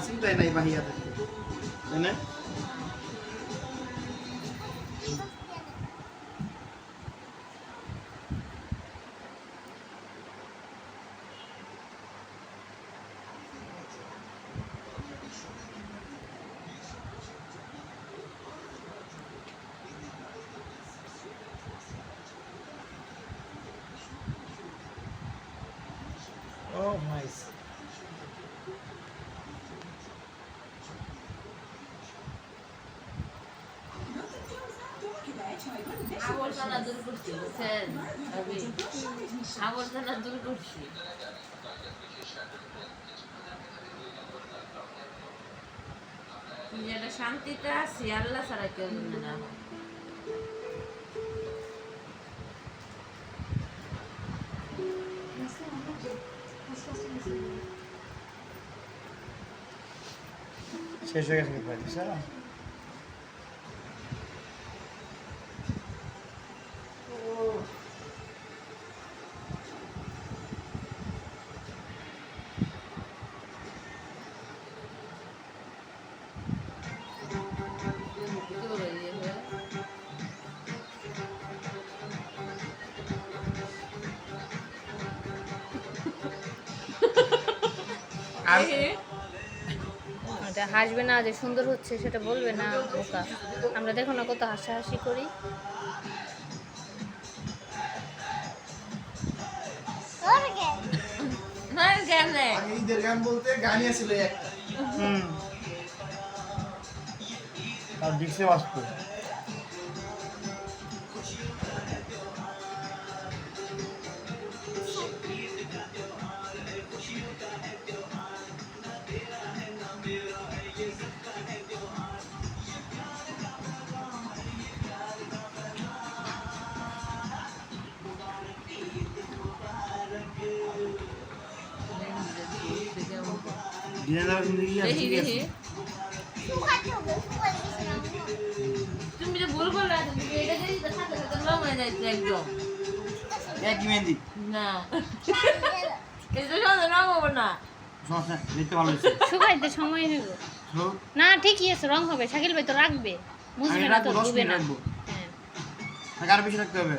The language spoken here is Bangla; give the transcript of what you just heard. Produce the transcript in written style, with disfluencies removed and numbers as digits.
চিন্তাই নাই বাহিয়াদেরকে, তাই না? Oh, nice. আবর্জনা দূর করছি, বুঝছেন? আবর্জনা দূর করছি। যেটা শান্তিতে আছি, আল্লাহ ছাড়া কেউ জানে না। শেষ হয়ে গেছে ভাই, স্যার। এটা হাসবে না যে সুন্দর হচ্ছে সেটা বলবে না বোকা। আমরা দেখো না কত হাসাহাসি করি। ঈদের গান বলতে গানই ছিল একটা। আর ডিক্সে বাজতো। তুমি যে ভুল করলে এটা লং হয়ে যাচ্ছে একদম। একই মেহেন্দি না, এটা সহজে রং হবো না। দেখতে ভালো হয়েছে। শুকাইতে সময় হইব না, ঠিকই আছে, রং হবে। শাকিল ভাই তো রাখবে, বুঝবে না তো, ডুবে না। হ্যাঁ, আর বেশি রাখতে হবে।